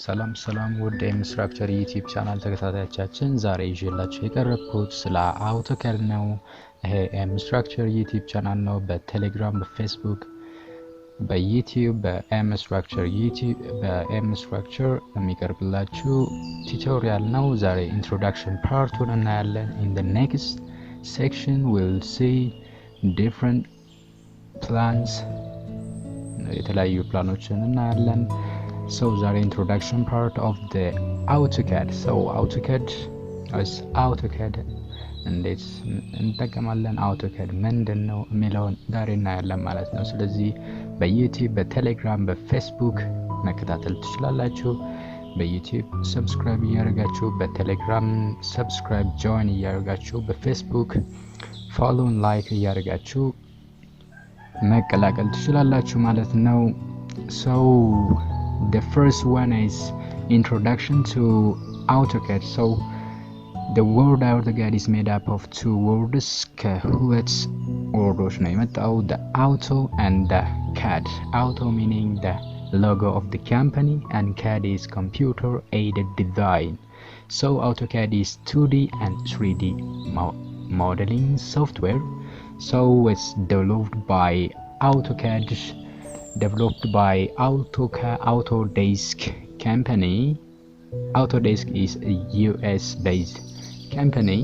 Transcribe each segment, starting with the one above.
ሰላም ውድ የኢንስትራክተር ዩቲዩብ ቻናል ተከታታዮቻችን ዛሬ ይዤላችሁ የቀረብኩት ስለ AutoCAD ነው። ይሄ ኢንስትራክተር ዩቲዩብ ቻናል ነው። በቴሌግራም፣ በፌስቡክ፣ በዩቲዩብ በኢንስትራክተር የሚቀርብላችሁ ቱቶሪያል ነው። ዛሬ ኢንትሮዳክሽን ፓርቱን እናያለን። in the next section we'll see different plans የተለያዩ ፕላኖችን እናያለን። So the introduction part of the AutoCAD. So AutoCAD is AutoCAD እንዴት እንጠቀማለን? AutoCAD ምንድነው የሚለውን ዛሬ እናያለን ማለት ነው። ስለዚህ በዩቲዩብ፣ በቴሌግራም፣ በፌስቡክ መከታተል ትችላላችሁ። በዩቲዩብ ሰብስክራይብ እያደረጋችሁ፣ በቴሌግራም ሰብስክራይብ ጆይን እያደረጋችሁ፣ በፌስቡክ ፎሎው ላይክ እያደረጋችሁ መቀላቀል ትችላላችሁ ማለት ነው። So the first one is introduction to AutoCAD. So the word AutoCAD is made up of two words. ከሁለት ወርዶች ነው የመጣው, the auto and the CAD. Auto meaning the logo of the company and CAD is computer aided design. So AutoCAD is 2D and 3D modeling software. So it's developed by Autodesk company. Autodesk is a US based company,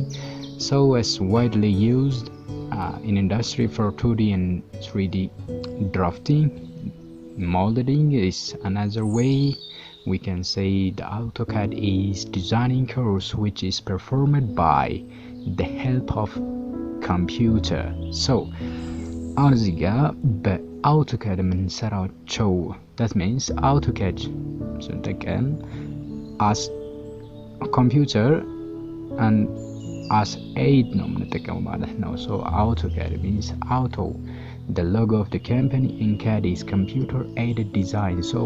so it's widely used in industry for 2D and 3D drafting. Modeling is another way we can say the AutoCAD is designing course which is performed by the help of computer. So አሁን እዚህ ጋር በአውቶካድ የምንሰራቸው that means AutoCAD ስንጠቀም as computer and as aid ነው የምንጠቀመው ማለት ነው። So AutoCAD means auto, the logo of the company, and CAD is computer aided design. So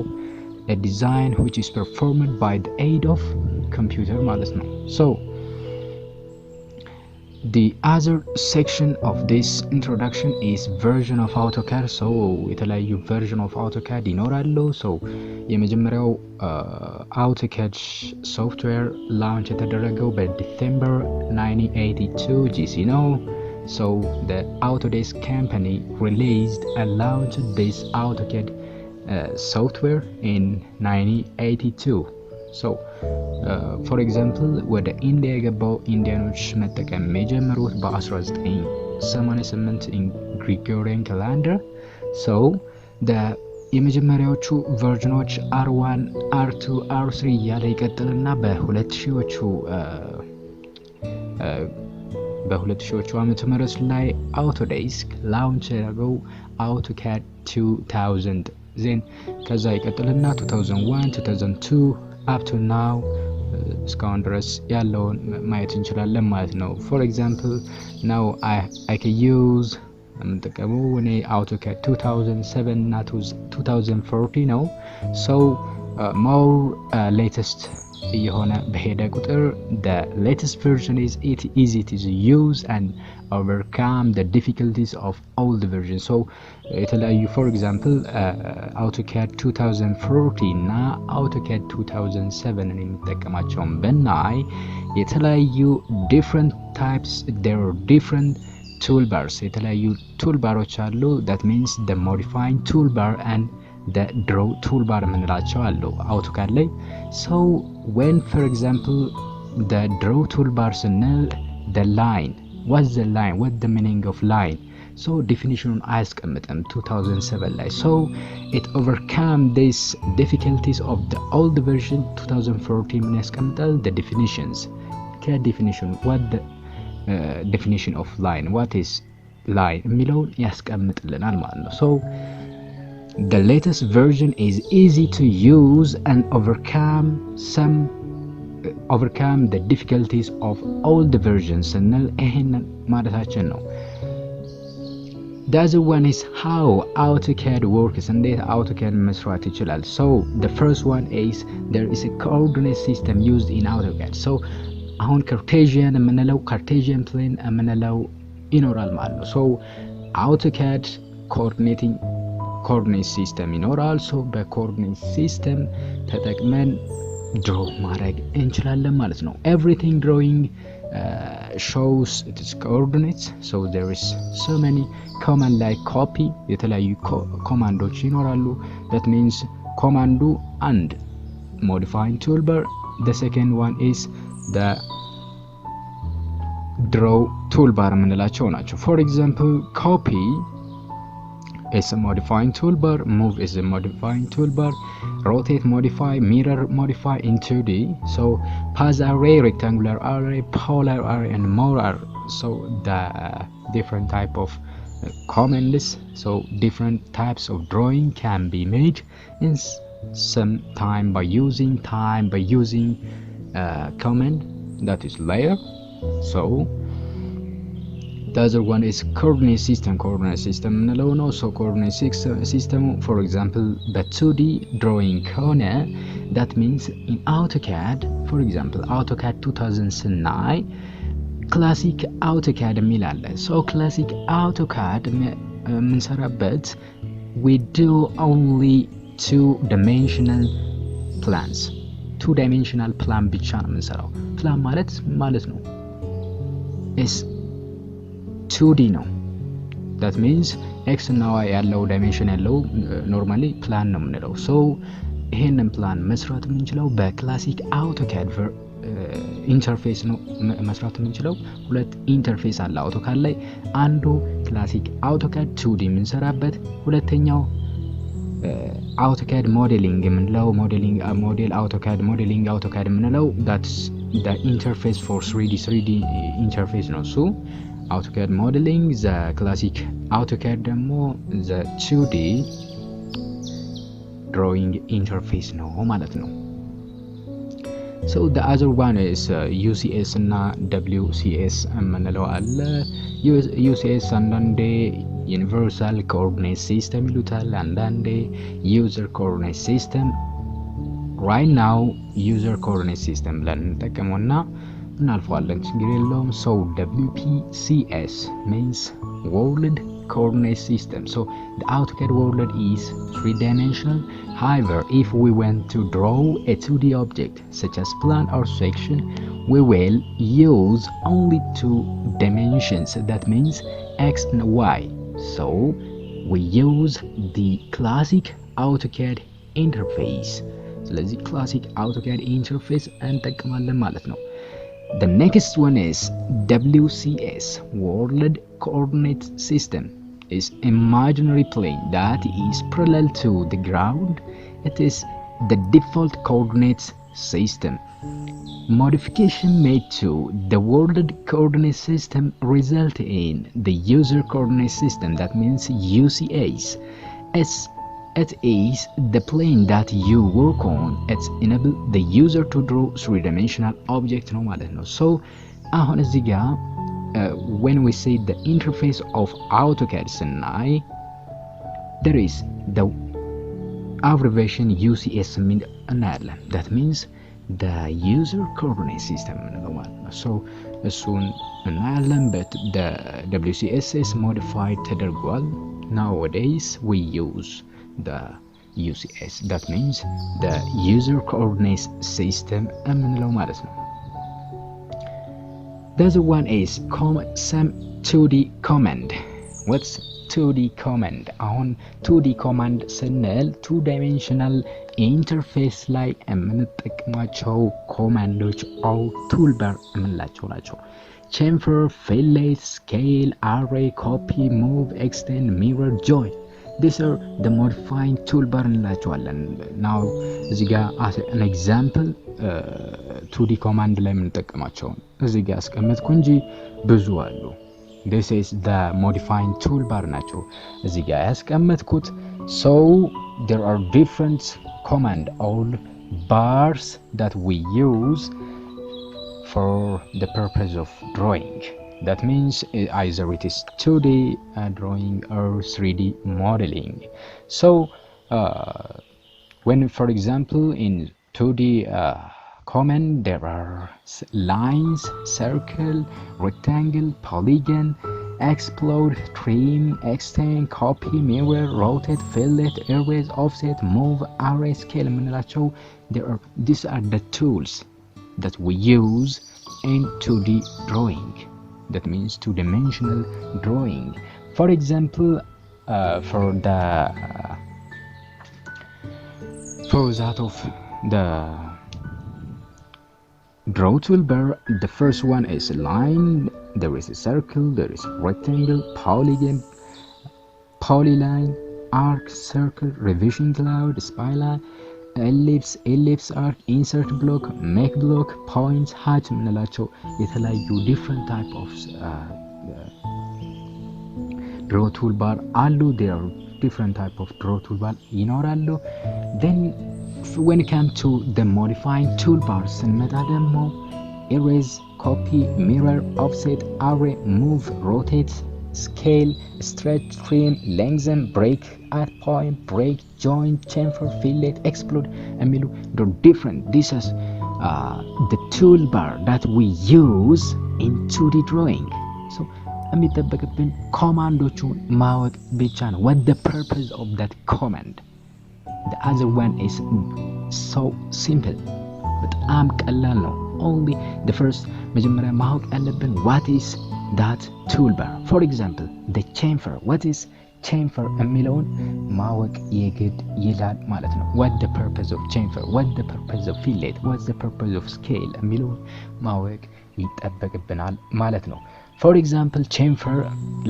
a design which is performed by the aid of computer ማለት ነው. So the other section of this introduction is version of AutoCAD. So የተለያዩ version of AutoCAD ይኖራሉ። So የመጀመሪያው AutoCAD software launch የተደረገው በዲሴምበር 1982 GC ነው። So the Autodesk company released and launched this AutoCAD software in 1982. So for example ወደ ኢንዲያ የገባው ኢንዲያኖች መጠቀም የጀመሩት በ1988 in Gregorian calendar. So የመጀመሪያዎቹ ቨርዥኖች R1 R2 R3 እያለ ይቀጥልና በ2000ዎቹ ዓመተ ምህረት ላይ Autodesk ላውንች ያደረገው AutoCAD 2000 then ከዛ ይቀጥልና 2001 2002 up to now እስካሁን ድረስ ያለውን ማየት እንችላለን ማለት ነው። For example now I can use የምጠቀመው እኔ AutoCAD 2007 እና 2014 ነው። So more latest የሆነ በሄደ ቁጥር the latest version is easy to use and overcome the difficulties of old version. So የተለያዩ for example AutoCAD 2014 እና AutoCAD 2007 የሚጠቀማቸውን ብናይ የተለያዩ different types, there are different toolbars. የተለያዩ toolbars አሉ. That means the modifying toolbar and the draw toolbar የምንላቸው አሉ AutoCAD ላይ. So when for example the draw toolbar ስንል the line, what's the line, what's the meaning of line? So definition አያስቀምጥም 2007 ላይ. So it overcome these difficulties of the old version 2014 ምን ያስቀምጣል? The definitions. definition, what the definition of line, what is line የሚለውን ያስቀምጥልናል ማለት ነው። So the latest version is easy to use and overcome the difficulties of old versions ስንል ይሄንን ማለታችን ነው። The other one is how AutoCAD works, እንዴት AutoCAD መስራት ይችላል። So the first one is there is a coordinate system used in AutoCAD. So አሁን Cartesian የምንለው Cartesian plane የምንለው ይኖራል ማለት ነው። So AutoCAD ኮኦርዲኔት ሲስተም ይኖራል። ሶ በኮኦርዲኔት ሲስተም ተጠቅመን ድሮ ማድረግ እንችላለን ማለት ነው። ኤቭሪቲንግ ድሮዊንግ shows its coordinates, so there is so many command like copy የተለያዩ ኮማንዶች ይኖራሉ። that means ኮማንዱ and modifying toolbar, the second one is the draw toolbar የምንላቸው ናቸው። for example copy is a modifying toolbar, move is a modifying toolbar, rotate modify, mirror modify in 2D, so path array, rectangular array, polar array and more are so the different type of commands, so different types of drawing can be made in some time by using command that is layer. So the other one is coordinate system ምንለው ነው። so coordinate system for example the 2D drawing ከሆነ that means in AutoCAD for example AutoCAD 2000 ስናይ classic AutoCAD የሚል አለ። so classic AutoCAD የምንሰራበት we do only two-dimensional plans, two-dimensional plan ብቻ ነው የምንሰራው። plan ማለት ነው is 2D ነው። that means x እና y ያለው ዳይሜንሽን ያለው ኖርማሊ ፕላን ነው የምንለው። ሶ ይሄንን ፕላን መስራት የምንችለው በክላሲክ አውቶካድ ኢንተርፌስ ነው መስራት የምንችለው። ሁለት ኢንተርፌስ አለ አውቶካድ ላይ። አንዱ ክላሲክ አውቶካድ 2D የምንሰራበት፣ ሁለተኛው አውቶካድ ሞዴሊንግ የምንለው ሞዴል አውቶካድ ሞዴሊንግ አውቶካድ የምንለው that's the interface for 3D ኢንተርፌስ ነው እሱ AutoCAD modeling, the classic AutoCAD ደግሞ the 2D drawing interface ነው ማለት ነው። so the other one is UCS እና WCS የምንለው አለ። UCS አንዳንዴ universal coordinate system ይሉታል፣ አንዳንዴ user coordinate system። right now user coordinate system ብለን እንጠቀመውና እናልፈዋለን፣ ችግር የለውም። so WPCS means World Coordinate System. so the AutoCAD world is three-dimensional. However, if we want to draw a 2D object such as plan or section, we will use only two dimensions, that means X and Y. so we use the classic AutoCAD interface. ስለዚህ classic AutoCAD interface እንጠቀማለን ማለት ነው። The next one is WCS, World Coordinate System. Is imaginary plane that is parallel to the ground. It is the default coordinates system. Modification made to the World Coordinate System result in the User Coordinate System, that means UCS. It is the plane that you work on. It enables the user to draw three-dimensional object ነው ማለት ነው። so አሁን እዚህ ጋር when we say the interface of AutoCAD ስናይ there is the abbreviation UCS የሚል እናያለን። that means the user coordinate system ነው ማለት ነው። so እሱን እናያለን። but the WCS is modified ተደርጓል። nowadays we use the UCS, that means the user coordinate system የምንለው ማለት ነው። the other one is some 2D command. what's 2D command? አሁን 2D command ስንል two dimensional interface ላይ የምንጠቀማቸው ኮማንዶች or toolbar የምንላቸው ናቸው። chamfer, fillet, scale, array, copy, move, extend, mirror, join. these are the modifying toolbar እንላቸዋለን። now እዚህ ጋር as an example 2D command ላይ የምንጠቀማቸው እዚህ ጋር አስቀመጥኩ እንጂ ብዙ አሉ። this is the modifying toolbar ናቸው እዚህ ጋር ያስቀመጥኩት። so there are different command or bars that we use for the purpose of drawing. That means either it is 2D drawing or 3D modeling. so when for example in 2D command there are lines, circle, rectangle, polygon, explode, trim, extend, copy, mirror, rotate, fillet, erase, offset, move, array, scale የምንላቸው these are the tools that we use in 2D drawing. That means two-dimensional drawing. For example, for that of the draw toolbar, the first one is line, there is a circle, there is rectangle, polygon, polyline, arc, circle, revision cloud, spline, ellipse arc, insert block, make block, points, hatch የምንላቸው የተለያዩ different type of draw toolbar አሉ። there are different type of draw toolbar ይኖራሉ። then when it comes to the modifying toolbar ስንመጣ ደግሞ erase, copy, mirror, offset, array, move, rotate, scale, stretch, trim, lengthen, break, add point, break, join, chamfer, fillet, explode የሚሉ different. This is the toolbar that we use in 2D drawing. So የሚጠበቅብን ኮማንዶቹን ማወቅ ብቻ ነው። what the purpose of that command. The other one is so simple. በጣም ቀላል ነው። only the first መጀመሪያ ማወቅ ያለብን what is that toolbar. For example, the chamfer. what is chamfer የሚለውን ማወቅ የግድ ይላል ማለት ነው። what the purpose of chamfer, what the purpose of fillet, what's the purpose of scale የሚለውን ማወቅ ይጠበቅብናል ማለት ነው። for example, chamfer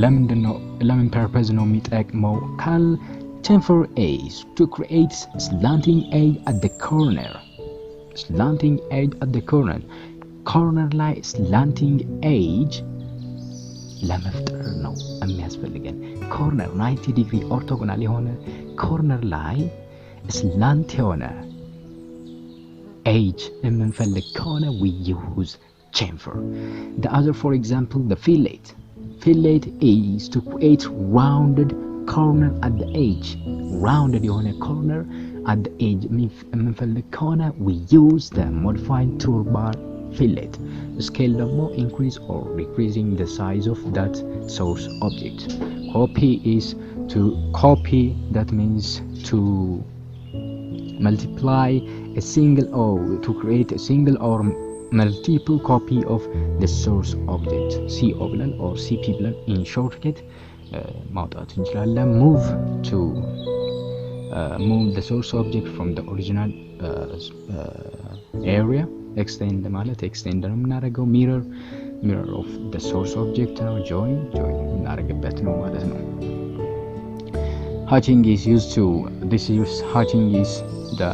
ለምን purpose ነው የሚጠቅመው ካል chamfer is to create slanting edge at the corner. slanting edge at the corner. corner ላይ slanting edge ለመፍጠር ነው የሚያስፈልገን። ኮርነር 90 ዲግሪ ኦርቶጎናል የሆነ ኮርነር ላይ ስላንት የሆነ ኤጅ የምንፈልግ ከሆነ we use chamfer. the other, for example, the fillet. fillet is to create rounded corner at the edge. rounded የሆነ corner at the edge የምንፈልግ ከሆነ we use the modified toolbar fillet. scale ደግሞ increase or decreasing the size of that source object. copy is to copy, that means to multiply a single or to create a single or multiple copy of the source object. CO ብለን or CP ብለን in shortcut ማውጣት እንችላለን። move to move the source object from the original area. extend ማለት extend ነው የምናደርገው። mirror of the source object ነው። join የምናደርግበት ነው ማለት ነው። hatching is used to hatching is the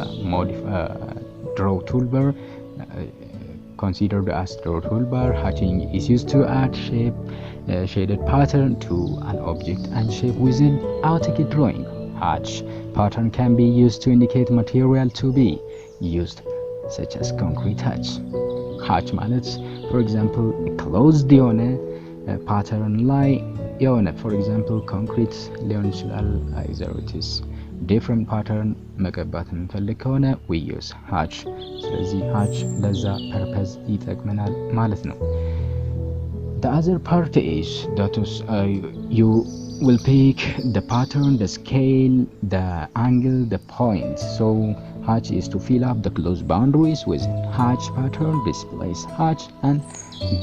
draw toolbar considered as draw toolbar. hatching is used to add shape shaded pattern to an object and shape within AutoCAD drawing. hatch pattern can be used to indicate material to be used, such as concrete hatch. hatch ማለት for example closed የሆነ pattern ላይ የሆነ for example concrete ሊሆን ይችላል። either it is different pattern መቀባት የምንፈልግ ከሆነ we use hatch. ስለዚህ hatch ለዛ purpose ይጠቅመናል ማለት ነው። the other part is that you will pick the pattern, the scale, the angle, the point. so hatch is to fill up the closed boundaries with hatch pattern, displays hatch and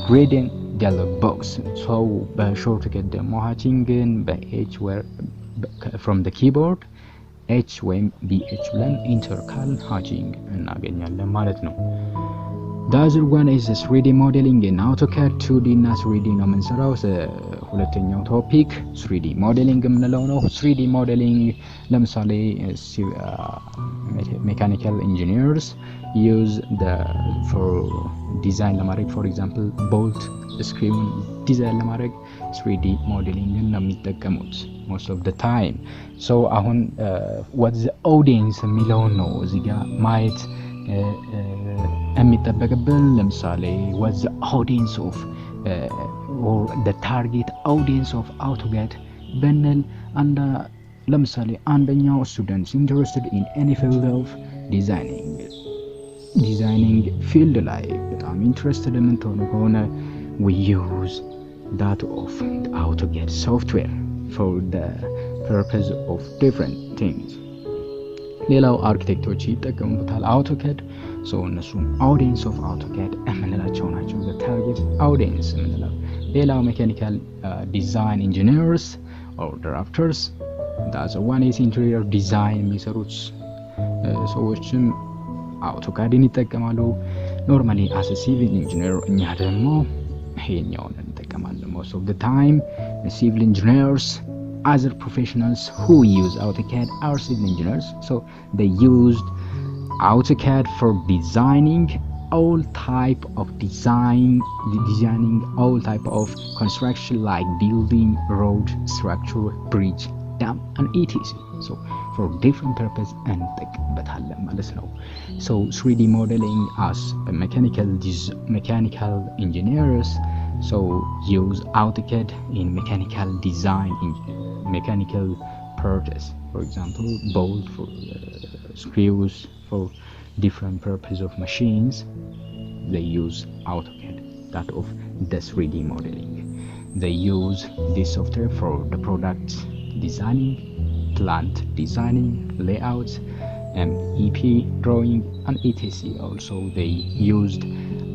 gradient dialog box. so በሾርትከት ደግሞ hatchingን በh where from the keyboard h ወይም bh ብለን ኢንተር ካልን hatching እናገኛለን ማለት ነው። the other one is 3D modeling in AutoCAD. 2D እና 3D ነው የምንሰራው። ሁለተኛው ቶፒክ 3D modeling የምንለው ነው። 3D modeling ለምሳሌ mechanical engineers use for design ለማድረግ for example bolt screw ዲዛይን ለማድረግ 3D modeling ነው የሚጠቀሙት most of the time. so አሁን what the audience የሚለውን ነው እዚህ ጋር ማየት የሚጠበቅብን። ለምሳሌ what the audience of or the target audience of AutoCAD ብንል ለምሳሌ አንደኛው students interested in any field of designing field ላይ በጣም interested የምትሆኑ ከሆነ we use that of the AutoCAD software for the purpose of different things. ሌላው አርኪቴክቶች ይጠቀሙበታል AutoCAD ሶ እነሱም audience of AutoCAD የምንላቸው ናቸው the target audience የምንለው። ሌላው ሜካኒካል ዲዛይን ኢንጂነርስ or drafters that's one is interior design የሚሰሩት ሰዎችም AutoCADን ይጠቀማሉ። ኖርማሊ as a civil engineer እኛ ደግሞ ይሄኛውን እንጠቀማለን most of the time. Civil engineers, other professionals who use AutoCAD are civil engineers, so they used AutoCAD for designing all type of designing all type of construction like building, road, structure, bridge, dam and etc. So for different purpose እንጠቀምበታለን ማለት ነው። So 3D modeling as a mechanical engineers so use AutoCAD in mechanical design mechanical purpose, for example bolt for screws for different purpose of machines they use AutoCAD. That of the 3D modeling they use this software for the product designing, plant designing, layouts, MEP drawing and etc. Also they used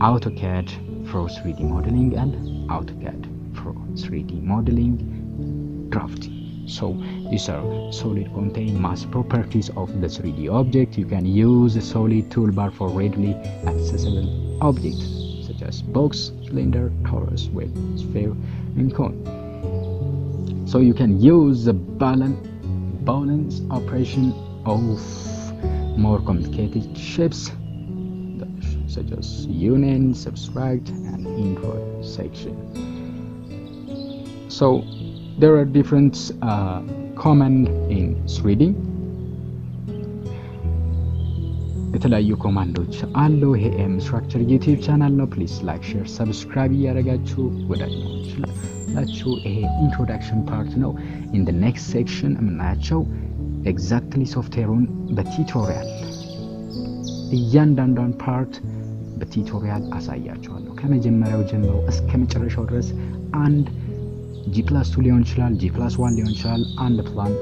AutoCAD for 3D modeling and AutoCAD for 3D modeling drafting. So these are solid contain mass properties of the 3D object. You can use a solid toolbar for readily accessible objects such as box, cylinder, torus, web, sphere and cone. So you can use the balance operation of more complicated shapes such as union, subtract and intersection. So there are different command in 3D. የተለያዩ ኮማንዶች አሉ። ይሄ ስትራክቸር ዩቲዩብ ቻናል ነው። ፕሊዝ ላይክ ሼር ሰብስክራይብ እያደረጋችሁ ወዳጅ ነው ይችላላችሁ። ይሄ ኢንትሮዳክሽን ፓርት ነው። ኢን ዘ ኔክስት ሴክሽን የምናያቸው ኤግዛክትሊ ሶፍትዌሩን በቲዩቶሪያል እያንዳንዷን ፓርት በቲዩቶሪያል አሳያችኋለሁ ከመጀመሪያው ጀምሮ እስከ መጨረሻው ድረስ። አንድ G+2 ሊሆን ይችላል G+1 ሊሆን ይችላል አንድ ፕላን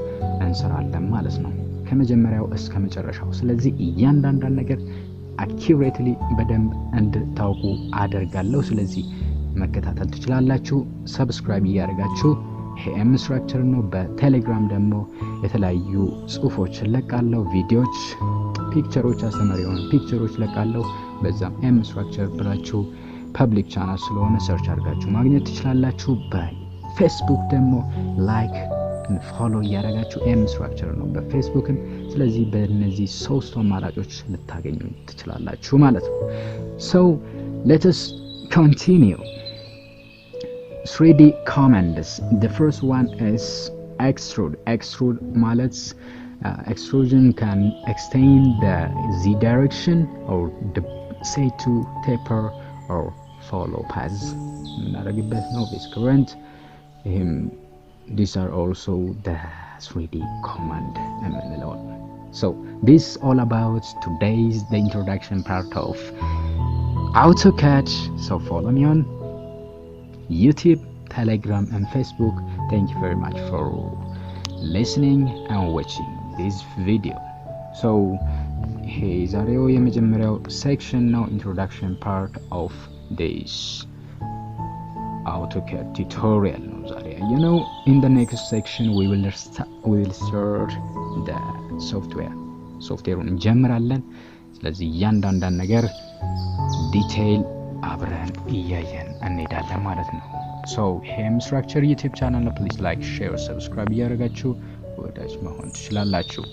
እንሰራለን ማለት ነው ከመጀመሪያው እስከ መጨረሻው። ስለዚህ እያንዳንዷን ነገር አኪዩሬትሊ በደንብ እንድታውቁ አደርጋለሁ። ስለዚህ መከታተል ትችላላችሁ። ሰብስክራይብ እያደረጋችሁ ሄም ስትራክቸር ነው። በቴሌግራም ደግሞ የተለያዩ ጽሁፎችን ለቃለሁ፣ ቪዲዮዎች፣ ፒክቸሮች፣ አስተማሪ የሆኑ ፒክቸሮች ለቃለሁ። በዛም ኤም ስትራክቸር ብላችሁ ፐብሊክ ቻናል ስለሆነ ሰርች አድርጋችሁ ማግኘት ትችላላችሁ። በፌስቡክ ደግሞ ላይክ እና ፎሎ እያደረጋችሁ ኤም ስትራክቸር ነው በፌስቡክም። ስለዚህ በእነዚህ ሶስት አማራጮች ልታገኙ ትችላላችሁ ማለት ነው። So let us continue. 3D commands. The first one is extrude. Extrude ማለት extrusion can extend the z direction or the say to taper or follow paths. እናደርግበት ነው with current. These are also the 3D command የምንለው። So this all about today's the introduction part of AutoCAD. So follow me on YouTube, Telegram and Facebook. Thank you very much for listening and watching this video. So ዛሬው የመጀመሪያው section ነው introduction part of this AutoCAD tutorial ነው ዛሬ ያየነው። In the next section we will start the softwareውን እንጀምራለን። ስለዚህ እያንዳንዷን ነገር ዲቴይል አብረን እያየን እንሄዳለን ማለት ነው። So ሄም ስትራክቸር ዩቲዩብ ቻናል ፕሊዝ ላይክ ሼር ሰብስክራይብ እያደረጋችሁ ወዳጅ መሆን ትችላላችሁ።